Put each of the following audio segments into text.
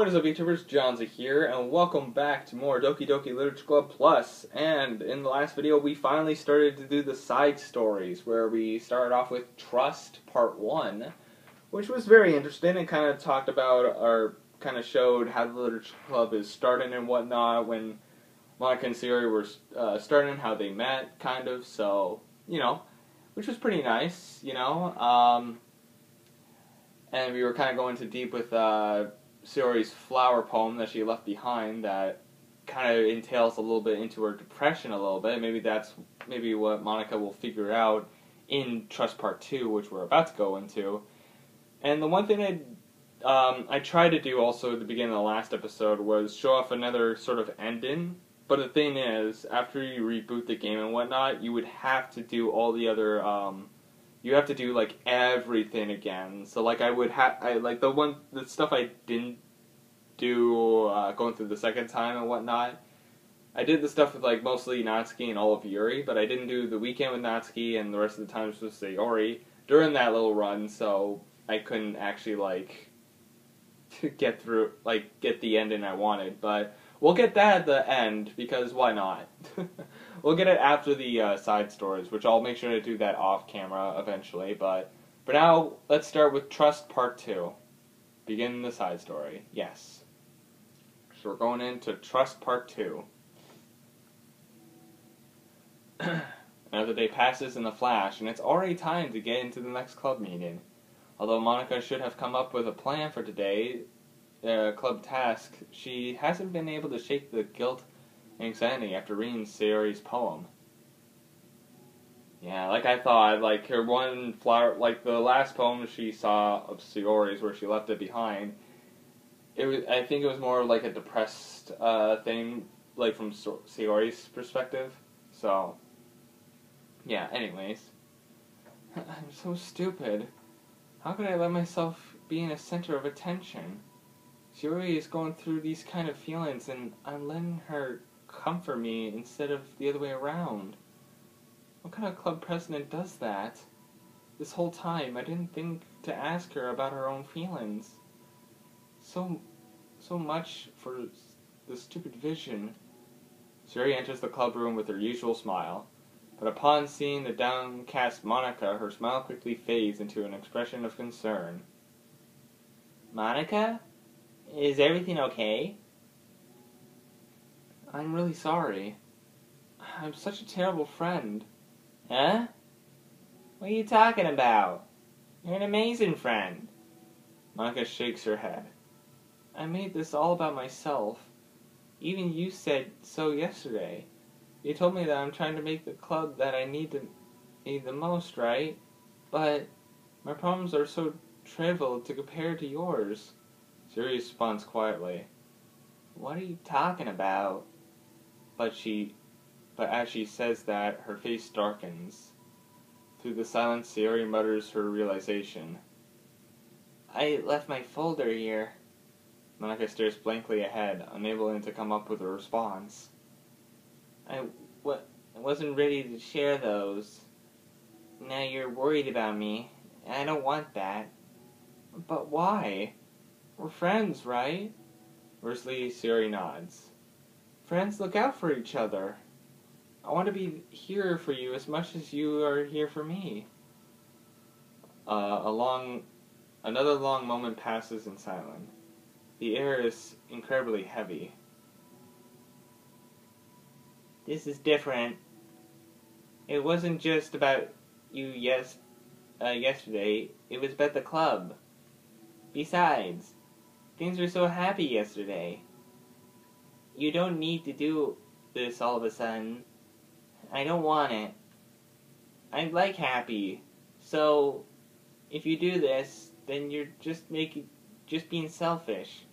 What is up, YouTubers? Johnza here, and welcome back to more Doki Doki Literature Club Plus. And in the last video, we finally started to do the side stories, where we started off with Trust Part 1, which was very interesting and kind of talked about, or kind of showed how the Literature Club is starting and whatnot, when Monika and Sayori were starting, how they met, kind of, so, you know, which was pretty nice, you know. And we were kind of going too deep with Sayori's flower poem that she left behind that kind of entails a little bit into her depression a little bit. Maybe that's what Monika will figure out in Trust Part 2, which we're about to go into. And the one thing I tried to do also at the beginning of the last episode was show off another sort of ending. But the thing is, after you reboot the game and whatnot, you would have to do all the other you have to do, like, everything again. So, like, the stuff I didn't do going through the second time and whatnot, I did the stuff with, like, mostly Natsuki and all of Yuri, but I didn't do the weekend with Natsuki and the rest of the times with Sayori during that little run, so I couldn't actually, like, get the ending I wanted. But we'll get that at the end, because why not? We'll get it after the side stories, which I'll make sure to do that off camera eventually. But for now, let's start with Trust Part 2. Begin the side story. Yes. So we're going into Trust Part 2. Another day passes in a flash, and it's already time to get into the next club meeting. Although Monika should have come up with a plan for today, club task, she hasn't been able to shake the guilt and anxiety after reading Sayori's poem. Yeah, like I thought, like her one flower, like the last poem she saw of Sayori's where she left it behind, I think it was more like a depressed thing, like from Sayori's perspective. So, yeah, anyways. I'm so stupid. How could I let myself be in a center of attention? Sayori is going through these kind of feelings, and I'm letting her comfort me instead of the other way around. What kind of club president does that? This whole time, I didn't think to ask her about her own feelings. So much for the stupid vision. Sayori enters the club room with her usual smile, but upon seeing the downcast Monika, her smile quickly fades into an expression of concern. Monika? Is everything okay? I'm really sorry. I'm such a terrible friend. Huh? What are you talking about? You're an amazing friend. Monika shakes her head. I made this all about myself. Even you said so yesterday. You told me that I'm trying to make the club that I need the most, right? But my problems are so trivial to compare to yours. Sayori responds quietly. What are you talking about? But as she says that, her face darkens. Through the silence, Sayori mutters her realization. I left my folder here. Monika stares blankly ahead, unable to come up with a response. I wasn't ready to share those. Now you're worried about me. I don't want that. But why? We're friends, right? Versely, Sayori nods. Friends look out for each other. I want to be here for you as much as you are here for me. Another long moment passes in silence. The air is incredibly heavy. This is different. It wasn't just about you yesterday. It was about the club. Besides, things were so happy yesterday. You don't need to do this all of a sudden. I don't want it. I like happy. So, if you do this, then you're just being selfish.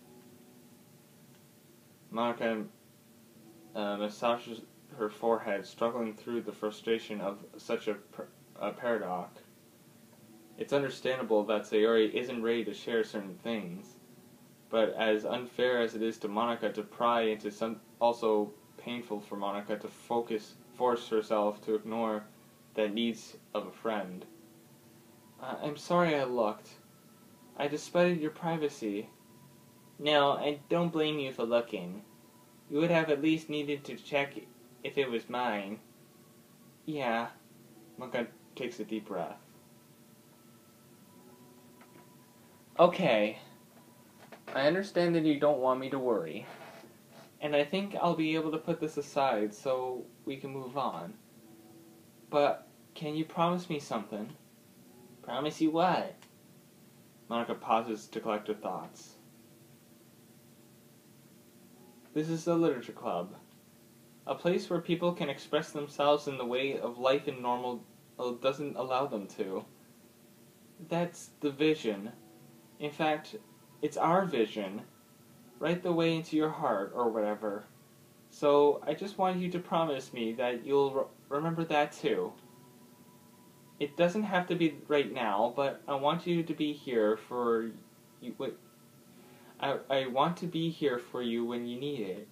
Monika massages her forehead, struggling through the frustration of such a paradox. It's understandable that Sayori isn't ready to share certain things, but as unfair as it is to Monika to pry into some, also painful for Monika to force herself to ignore the needs of a friend. I'm sorry I looked. I despised your privacy. No, I don't blame you for looking. You would have at least needed to check if it was mine. Yeah. Monika takes a deep breath. Okay. I understand that you don't want me to worry. And I think I'll be able to put this aside so we can move on. But can you promise me something? Promise you what? Monika pauses to collect her thoughts. This is the Literature Club. A place where people can express themselves in the way of life in normal doesn't allow them to. That's the vision. In fact, it's our vision. Right the way into your heart, or whatever. So, I just want you to promise me that you'll remember that too. It doesn't have to be right now, but I want you to be here for you. I want to be here for you when you need it.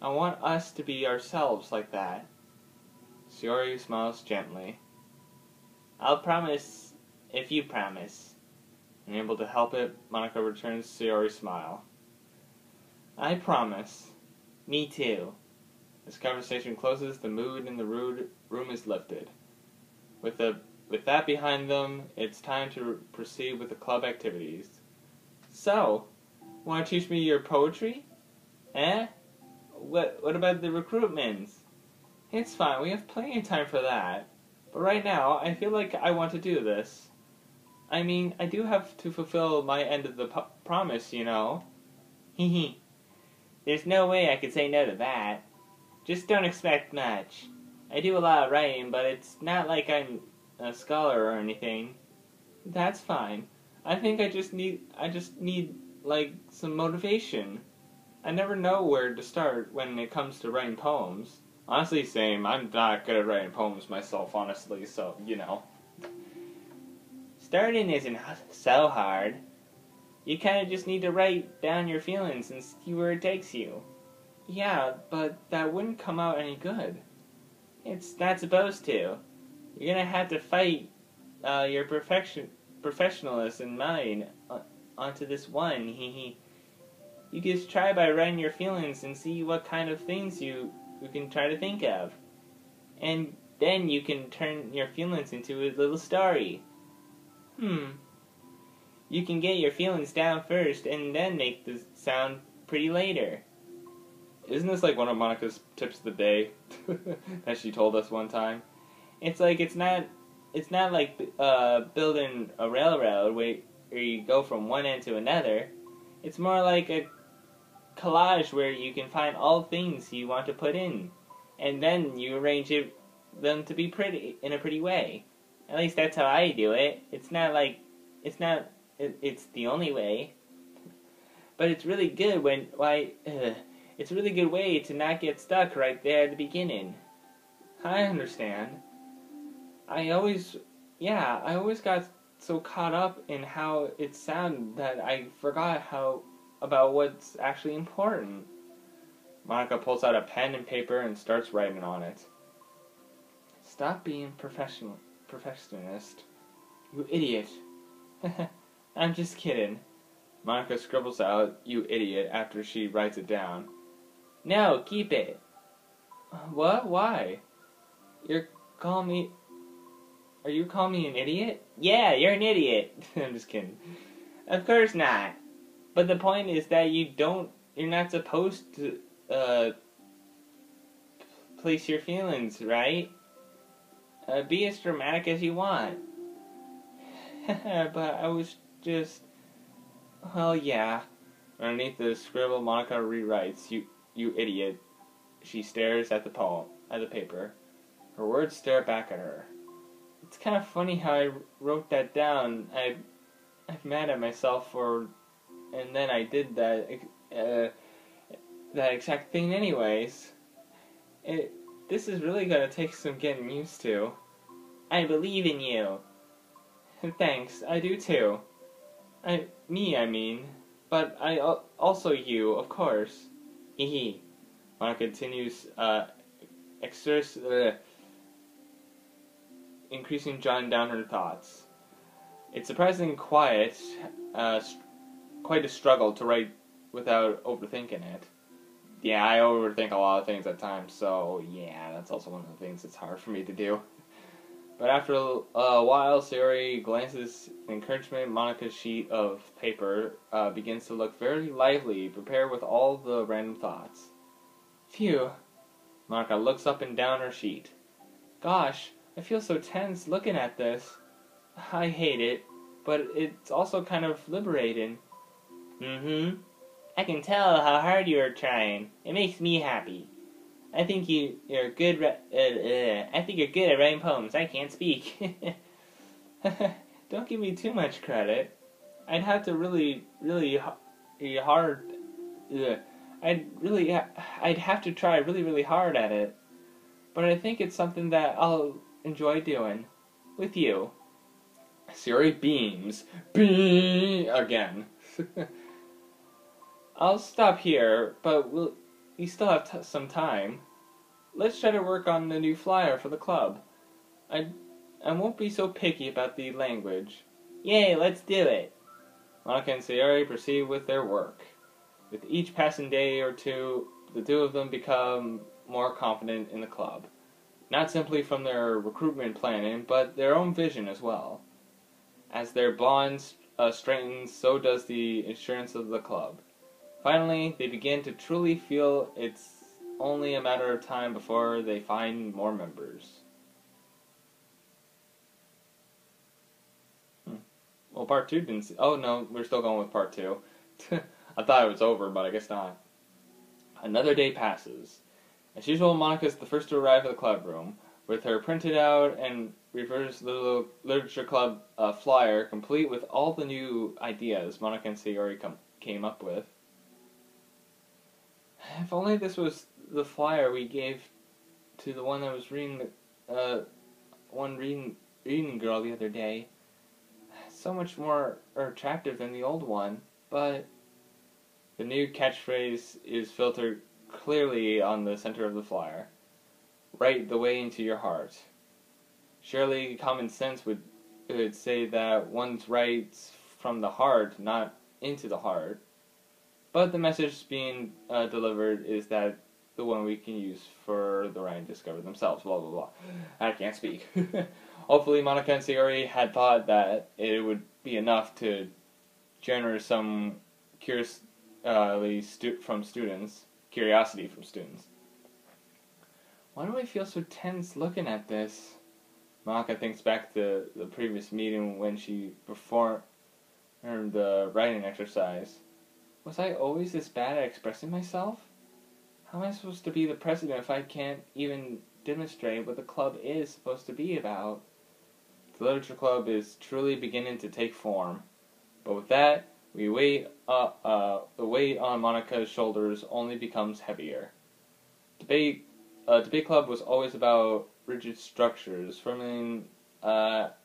I want us to be ourselves like that. Sayori smiles gently. I'll promise if you promise. Unable to help it, Monika returns Sayori's smile. I promise. Me too. As conversation closes, the mood in the room is lifted. With that behind them, it's time to proceed with the club activities. So, want to teach me your poetry? Eh? What about the recruitments? It's fine, we have plenty of time for that. But right now, I feel like I want to do this. I mean, I do have to fulfill my end of the promise, you know. Hee. There's no way I could say no to that. Just don't expect much. I do a lot of writing, but it's not like I'm a scholar or anything. That's fine. I think I just need like some motivation. I never know where to start when it comes to writing poems. Honestly, same. I'm not good at writing poems myself, honestly, so, you know. Starting isn't so hard. You kind of just need to write down your feelings and see where it takes you. Yeah, but that wouldn't come out any good. It's not supposed to. You're gonna have to fight your professionalism and mine onto this one. You just try by writing your feelings and see what kind of things you can try to think of. And then you can turn your feelings into a little story. You can get your feelings down first and then make the sound pretty later. Isn't this like one of Monika's tips of the day that she told us one time? It's like it's not like building a railroad where you go from one end to another. It's more like a collage where you can find all things you want to put in, and then you arrange them to be pretty in a pretty way. At least that's how I do it. It's the only way, but it's really good it's a really good way to not get stuck right there at the beginning. I understand. I always got so caught up in how it sounded that I forgot about what's actually important. Monika pulls out a pen and paper and starts writing on it. Stop being perfectionist. You idiot. I'm just kidding. Monika scribbles out, "You idiot," after she writes it down. No, keep it. What? Why? Are you calling me an idiot? Yeah, you're an idiot. I'm just kidding. Of course not. But the point is that you're not supposed to, place your feelings, right? Be as dramatic as you want. But I was just... Well, yeah. Underneath the scribble, Monika rewrites, You idiot." She stares at the paper. Her words stare back at her. It's kind of funny how I wrote that down. I'm mad at myself and then I did that exact thing anyways. This is really gonna take some getting used to. I believe in you. Thanks, I do too. I mean. But I also you, of course. Hehe. Monika continues, increasing jotting down her thoughts. It's surprisingly quiet, quite a struggle to write without overthinking it. Yeah, I overthink a lot of things at times, so yeah, that's also one of the things that's hard for me to do. But after a while, Sayori glances in encouragement. Monika's sheet of paper begins to look very lively, prepared with all the random thoughts. Phew. Monika looks up and down her sheet. Gosh, I feel so tense looking at this. I hate it, but it's also kind of liberating. I can tell how hard you are trying. It makes me happy. I think you're good. I think you're good at writing poems. I can't speak. Don't give me too much credit. I'd have to really hard. I'd have to try really hard at it. But I think it's something that I'll enjoy doing with you. Sayori beams. Beam again. I'll stop here, but we still have some time. Let's try to work on the new flyer for the club. I won't be so picky about the language. Yay, let's do it. Monika and Sayori proceed with their work. With each passing day or two, the two of them become more confident in the club. Not simply from their recruitment planning, but their own vision as well. As their bonds straightens, so does the insurance of the club. Finally, they begin to truly feel it's only a matter of time before they find more members. Well, part 2 didn't see... Oh, no, we're still going with part 2. I thought it was over, but I guess not. Another day passes. As usual, Monika is the first to arrive at the club room, with her printed out and reversed little literature club flyer, complete with all the new ideas Monika and Sayori came up with. If only this was the flyer we gave to the one that was reading reading girl the other day. So much more attractive than the old one, but the new catchphrase is filtered clearly on the center of the flyer. Write the way into your heart. Surely common sense would say that one's writes from the heart, not into the heart. But the message being delivered is that the one we can use for the writing discover themselves, blah blah blah. I can't speak. Hopefully Monika and Sayori had thought that it would be enough to generate some curiosity from students. Why do I feel so tense looking at this? Monika thinks back to the previous meeting when she performed the writing exercise. Was I always this bad at expressing myself? How am I supposed to be the president if I can't even demonstrate what the club is supposed to be about? The literature club is truly beginning to take form. But with that, the weight on Monika's shoulders only becomes heavier. Debate club was always about rigid structures, forming thought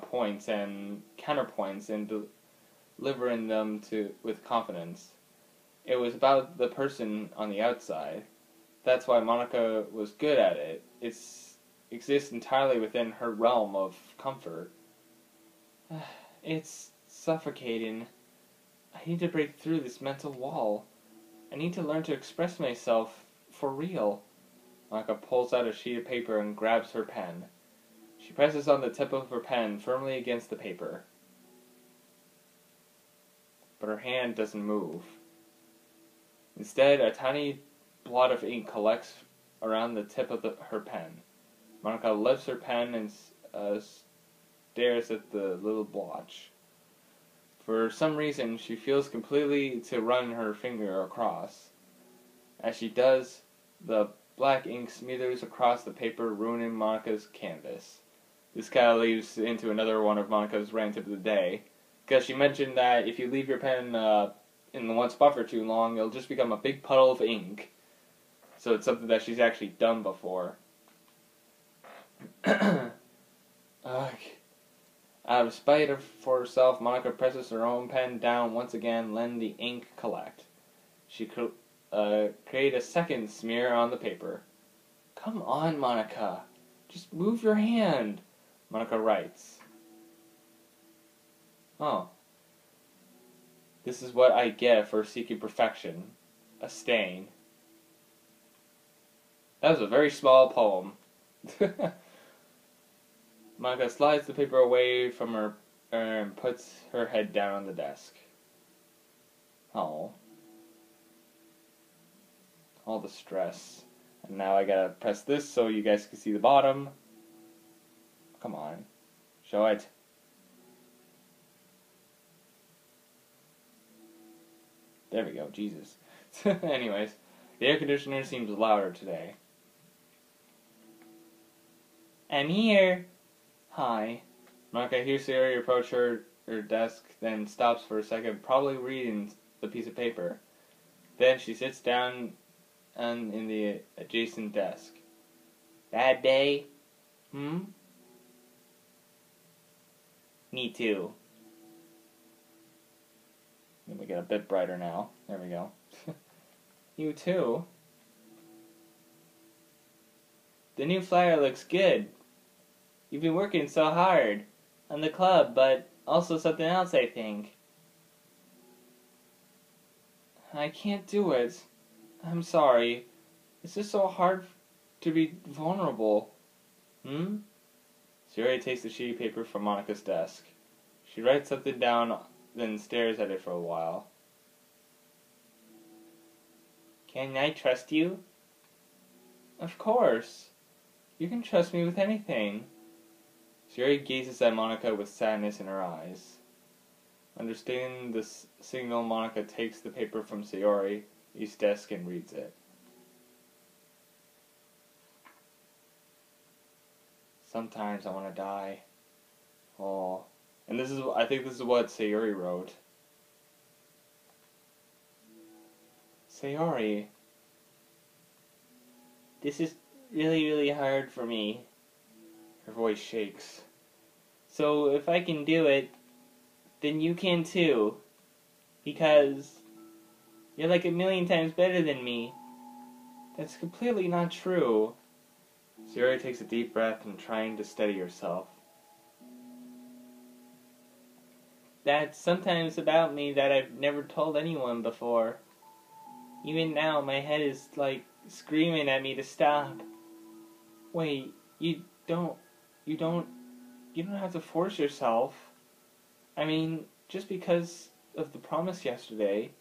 points and counterpoints and delivering them with confidence. It was about the person on the outside. That's why Monika was good at it. It exists entirely within her realm of comfort. It's suffocating. I need to break through this mental wall. I need to learn to express myself for real. Monika pulls out a sheet of paper and grabs her pen. She presses on the tip of her pen firmly against the paper. But her hand doesn't move. Instead, a tiny blot of ink collects around the tip of her pen. Monika lifts her pen and stares at the little blotch. For some reason, she feels completely to run her finger across. As she does, the black ink smears across the paper, ruining Monika's canvas. This kind of leads into another one of Monika's rant of the day, because she mentioned that if you leave your pen in the one spot for too long, it'll just become a big puddle of ink. So it's something that she's actually done before. Out of spite for herself, Monika presses her own pen down once again, letting the ink collect. She create a second smear on the paper. Come on, Monika. Just move your hand, Monika writes. Oh. This is what I get for seeking perfection. A stain. That was a very small poem. Monika slides the paper away from her and puts her head down on the desk. Oh. All the stress. And now I gotta press this so you guys can see the bottom. Come on. Show it. There we go, Jesus. Anyways, the air conditioner seems louder today. I'm here. Hi. Monika hears Sayori approach her desk, then stops for a second, probably reading the piece of paper. Then she sits down in the adjacent desk. Bad day? Me too. Let me get a bit brighter now. There we go. You too? The new flyer looks good. You've been working so hard on the club, but also something else, I think. I can't do it. I'm sorry. It's just so hard to be vulnerable. Sayori takes the sheet of paper from Monika's desk. She writes something down, then stares at it for a while. Can I trust you? Of course. You can trust me with anything. Sayori gazes at Monika with sadness in her eyes. Understanding the signal, Monika takes the paper from Sayori's desk and reads it. Sometimes I want to die. Oh. And I think this is what Sayori wrote. Sayori. This is really, really hard for me. Her voice shakes. So if I can do it, then you can too. Because you're like 1,000,000 times better than me. That's completely not true. Sayori takes a deep breath and trying to steady herself. That's sometimes about me that I've never told anyone before. Even now, my head is like screaming at me to stop. Wait, you don't have to force yourself. I mean, just because of the promise yesterday,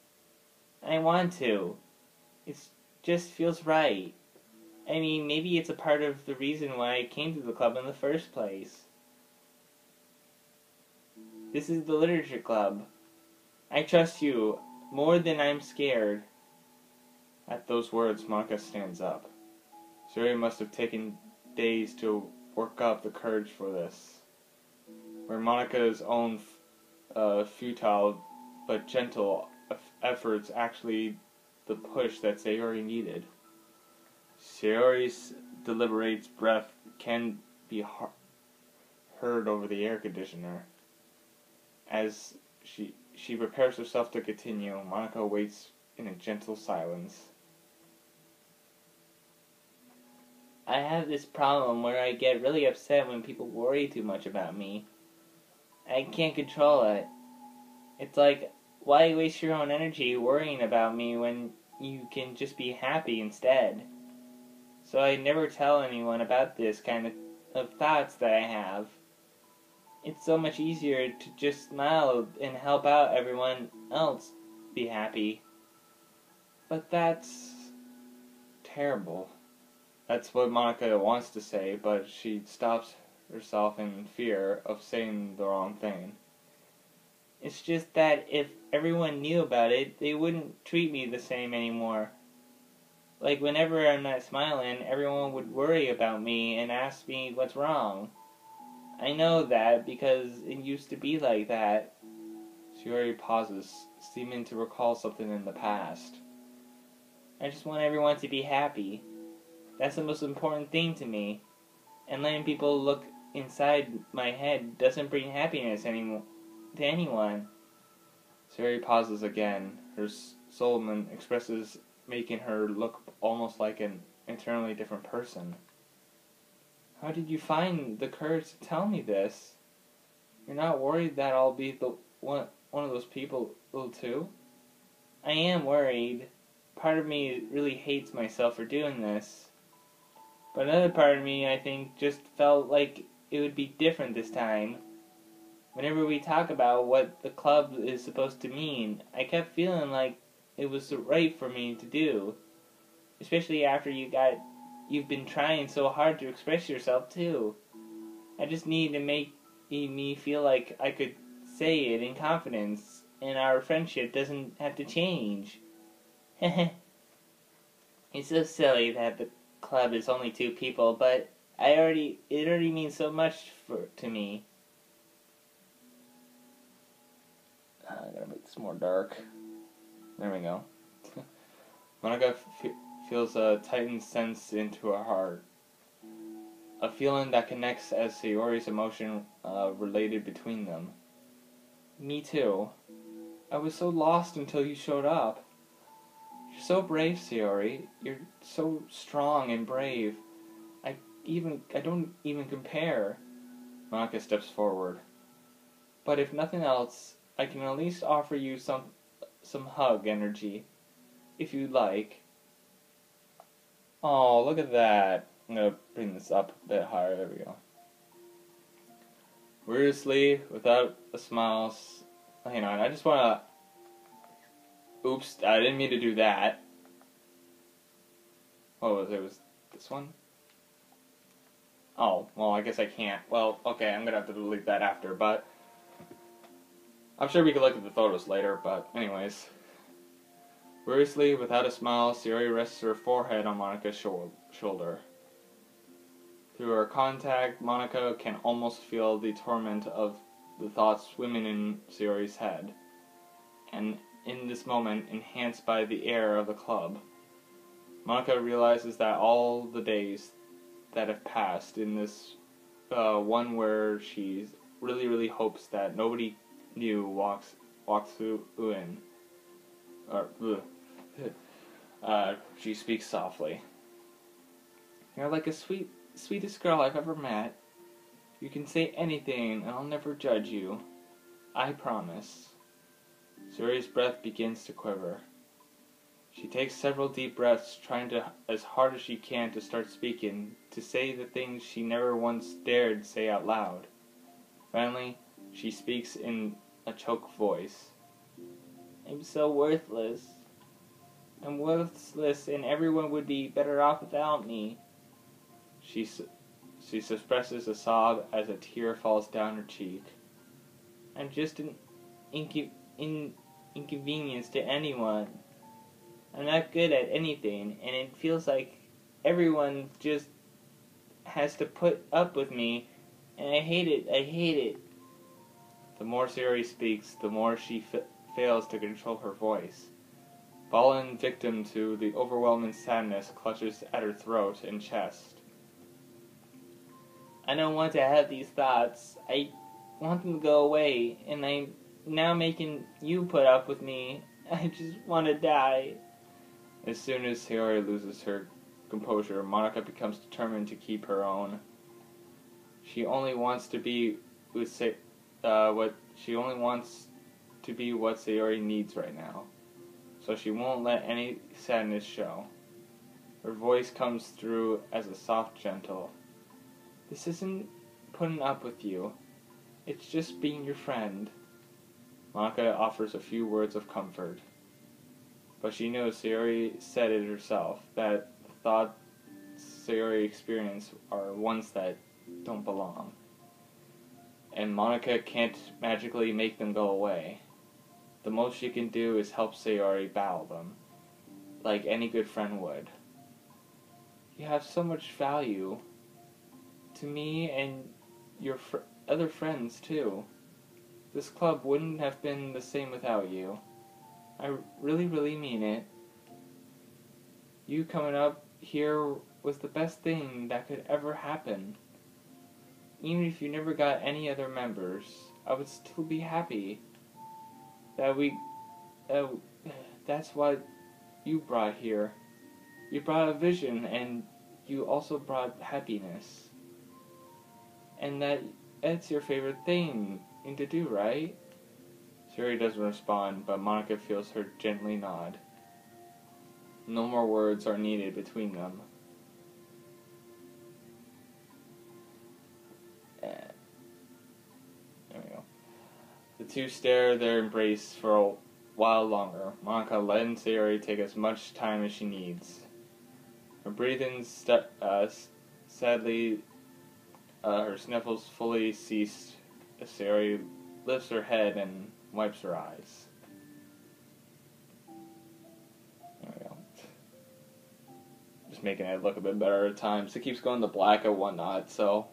I want to. It just feels right. I mean, maybe it's a part of the reason why I came to the club in the first place. This is the literature club. I trust you more than I'm scared. At those words, Monika stands up. Sayori must have taken days to work up the courage for this. Where Monika's own futile but gentle efforts actually the push that Sayori needed. Sayori's deliberate breath can be heard over the air conditioner. As she prepares herself to continue, Monika waits in a gentle silence. I have this problem where I get really upset when people worry too much about me. I can't control it. It's like, why waste your own energy worrying about me when you can just be happy instead? So I never tell anyone about this kind of thoughts that I have. It's so much easier to just smile and help out everyone else be happy. But that's terrible. That's what Monika wants to say, but she stops herself in fear of saying the wrong thing. It's just that if everyone knew about it, they wouldn't treat me the same anymore. Like, whenever I'm not smiling, everyone would worry about me and ask me what's wrong. I know that because it used to be like that. Sayori pauses, seeming to recall something in the past. I just want everyone to be happy. That's the most important thing to me. And letting people look inside my head doesn't bring happiness to anyone. Sayori pauses again. Her soul expresses making her look almost like an internally different person. How did you find the courage to tell me this? You're not worried that I'll be the one of those people too? I am worried. Part of me really hates myself for doing this. But another part of me, I think, just felt like it would be different this time. Whenever we talk about what the club is supposed to mean, I kept feeling like it was right for me to do. Especially after you've been trying so hard to express yourself too. I just need to make me feel like I could say it in confidence, and our friendship doesn't have to change. It's so silly that the club is only 2 people, but it already means so much to me. I gotta make this more dark. There we go. Monika feels a tightened sense into her heart. A feeling that connects as Sayori's emotion related between them. Me too. I was so lost until you showed up. You're so brave, Sayori. You're so strong and brave. I don't even compare. Monika steps forward. But if nothing else, I can at least offer you some hug energy, if you'd like. Oh, look at that. I'm gonna bring this up a bit higher. There we go. Weirdly, without a smile. Hang on, I just wanna. Oops, I didn't mean to do that. What was it? Was this one? Oh, well, I guess I can't. Well, okay, I'm gonna have to delete that after, but I'm sure we could look at the photos later, but anyways. Weirdly, without a smile, Sayori rests her forehead on Monika's shoulder. Through her contact, Monika can almost feel the torment of the thoughts swimming in Sayori's head, and in this moment, enhanced by the air of the club, Monika realizes that all the days that have passed in this one where she really hopes that nobody new walks through in, or she speaks softly. You're like the sweetest girl I've ever met. You can say anything and I'll never judge you. I promise. Sayori's breath begins to quiver. She takes several deep breaths, trying as hard as she can to start speaking, to say the things she never once dared say out loud. Finally, she speaks in a choked voice. I'm so worthless. I'm worthless and everyone would be better off without me. She suppresses a sob as a tear falls down her cheek. I'm just an inconvenience to anyone. I'm not good at anything, and it feels like everyone just has to put up with me, and I hate it. The more Sayori speaks, the more she fails to control her voice. Fallen victim to the overwhelming sadness clutches at her throat and chest. I don't want to have these thoughts. I want them to go away, and I'm now making you put up with me. I just want to die. As soon as Sayori loses her composure, Monika becomes determined to keep her own. She only wants to be what Sayori needs right now, so she won't let any sadness show. Her voice comes through as a soft, gentle. This isn't putting up with you. It's just being your friend. Monika offers a few words of comfort. But she knows Sayori said it herself, that the thoughts Sayori experienced are ones that don't belong. And Monika can't magically make them go away. The most she can do is help Sayori battle them, like any good friend would. You have so much value to me and your other friends too. This club wouldn't have been the same without you. I really mean it. You coming up here was the best thing that could ever happen. Even if you never got any other members, I would still be happy that's what you brought here. You brought a vision, and you also brought happiness. And that's your favorite thing to do, right? Sayori doesn't respond, but Monika feels her gently nod. No more words are needed between them. There we go. The two stare their embrace for a while longer. Monika letting Sayori take as much time as she needs. Her breathing sadly, her sniffles fully cease as Sayori lifts her head and wipes her eyes. There we go. Just making it look a bit better at times. It keeps going to black and whatnot, so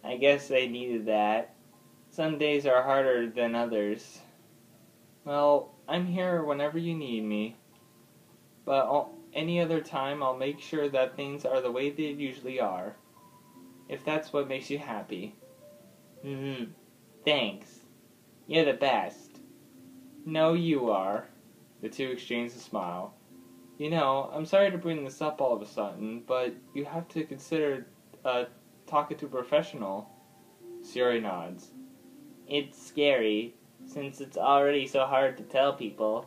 I guess they needed that. Some days are harder than others. Well, I'm here whenever you need me. But any other time, I'll make sure that things are the way they usually are. If that's what makes you happy. Thanks. You're the best. No, you are. The two exchange a smile. You know, I'm sorry to bring this up all of a sudden, but you have to consider talking to a professional. Sayori nods. It's scary, since it's already so hard to tell people.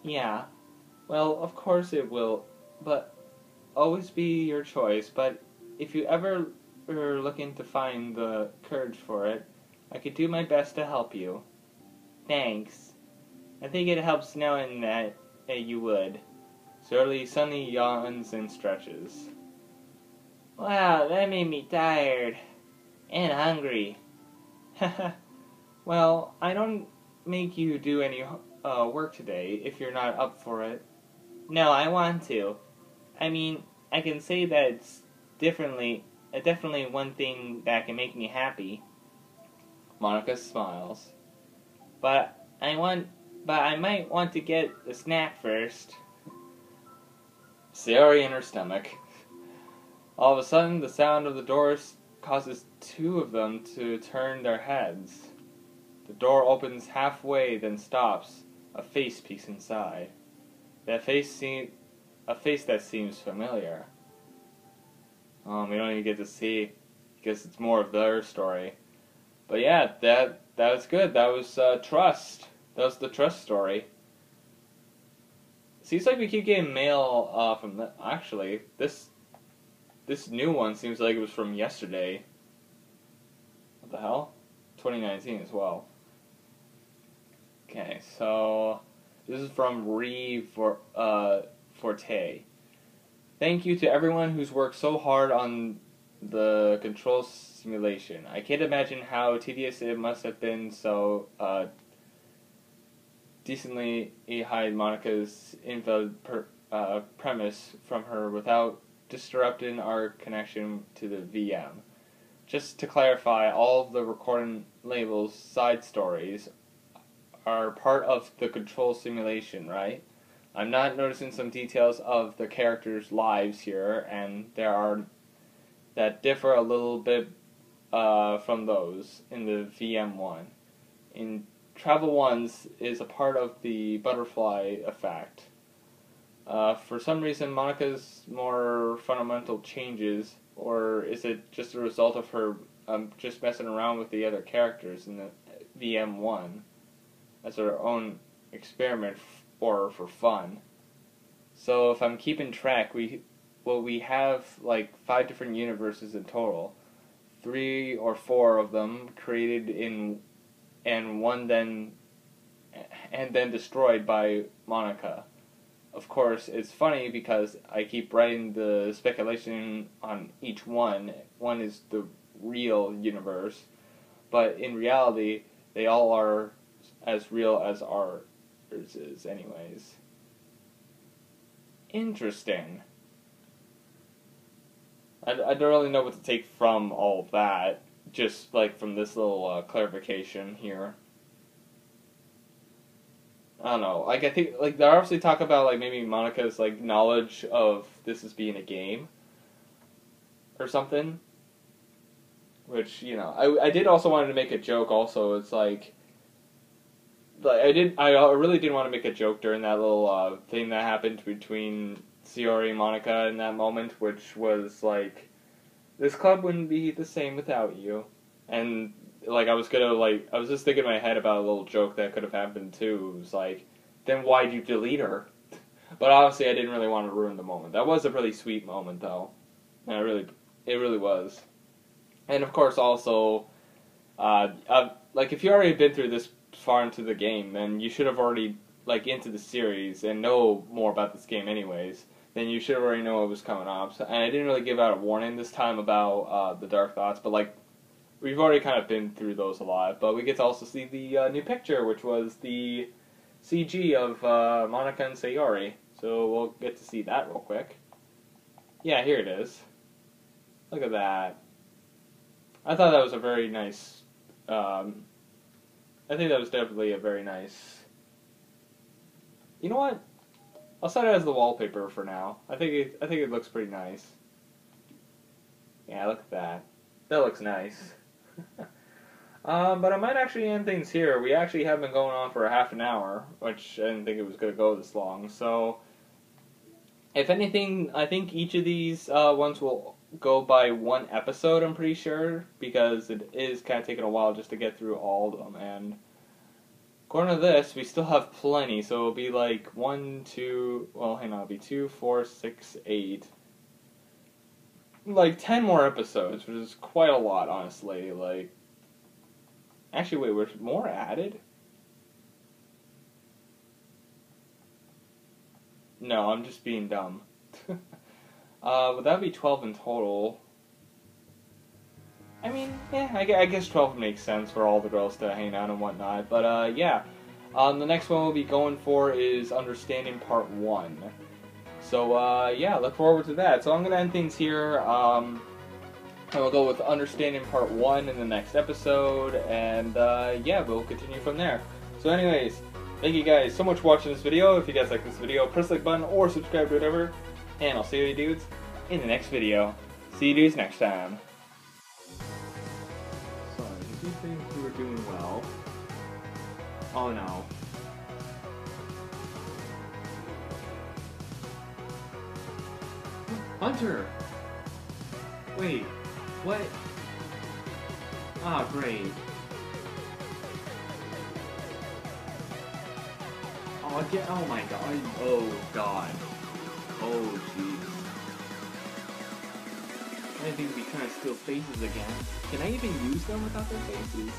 Yeah. Well, of course it will, but always be your choice. But if you ever are looking to find the courage for it, I could do my best to help you. Thanks. I think it helps knowing that you would. Suddenly yawns and stretches. Wow, that made me tired. And hungry. Well, I don't make you do any work today if you're not up for it. No, I want to. I mean, I can say that it's definitely one thing that can make me happy. Monika smiles. But I might want to get a snack first. Sayori in her stomach. All of a sudden, the sound of the doors causes two of them to turn their heads. The door opens halfway, then stops. A face peeks inside. A face that seems familiar. We don't even get to see, because it's more of their story. But yeah, that was good. That was Trust. That was the Trust story. Seems like we keep getting mail from the, actually, this new one seems like it was from yesterday. What the hell? 2019 as well. Okay, so this is from Forte. Thank you to everyone who's worked so hard on the control simulation. I can't imagine how tedious it must have been, so decently hide Monika's invalid premise from her without disrupting our connection to the VM. Just to clarify, all of the recording labels' side stories are part of the control simulation, right? I'm not noticing some details of the characters' lives here, and there are that differ a little bit from those in the VM1. In Travel Ones is a part of the butterfly effect. For some reason, Monika's more fundamental changes, or is it just a result of her just messing around with the other characters in the VM1 as her own experiment or for fun? So if I'm keeping track, we have like 5 different universes in total, 3 or 4 of them created and then destroyed by Monika. Of course, it's funny because I keep writing the speculation on each one. One is the real universe, but in reality, they all are as real as ours is anyways. Interesting. I don't really know what to take from all of that, just like from this little clarification here. I don't know. Like, I think, like, they obviously talk about, like, maybe Monika's, like, knowledge of this as being a game or something. Which, you know, I did also want to make a joke also. It's like I really did want to make a joke during that little thing that happened between Sayori and Monika in that moment, which was like, this club wouldn't be the same without you. And like I was just thinking in my head about a little joke that could have happened too. It was like, then why'd you delete her? But obviously I didn't really want to ruin the moment. That was a really sweet moment though. And it really was. And of course also, like if you already been through this far into the game, then you should have already like into the series and know more about this game anyways. Then you should have already know what was coming up. So, and I didn't really give out a warning this time about the Dark Thoughts, but like we've already kind of been through those a lot. But we get to also see the new picture, which was the CG of Monika and Sayori. So we'll get to see that real quick. Yeah, here it is. Look at that. I thought that was a very nice. I think that was definitely a very nice. You know what? I'll set it as the wallpaper for now. I think it looks pretty nice. Yeah, look at that. That looks nice. But I might actually end things here. We actually have been going on for a half an hour, which I didn't think it was going to go this long. So, if anything, I think each of these ones will go by one episode, I'm pretty sure, because it is kind of taking a while just to get through all of them. And according to this, we still have plenty, so it'll be like 1, 2, well, hang on, it'll be 2, 4, 6, 8. Like 10 more episodes, which is quite a lot, honestly. Like, actually, wait, was more added? No, I'm just being dumb. But that'd be 12 in total. I mean, yeah, I guess 12 makes sense for all the girls to hang out and whatnot. But, yeah. The next one we'll be going for is Understanding Part 1. So, yeah, look forward to that. So I'm going to end things here. And we'll go with Understanding Part 1 in the next episode. And, yeah, we'll continue from there. So anyways, thank you guys so much for watching this video. If you guys like this video, press the like button or subscribe to whatever. And I'll see you dudes in the next video. See you dudes next time. Sorry, I do think we were doing well. Oh no. Hunter! Wait, what? Ah, great. Oh, oh my god. Oh god. Oh jeez. I didn't think we'd be trying to steal faces again. Can I even use them without their faces?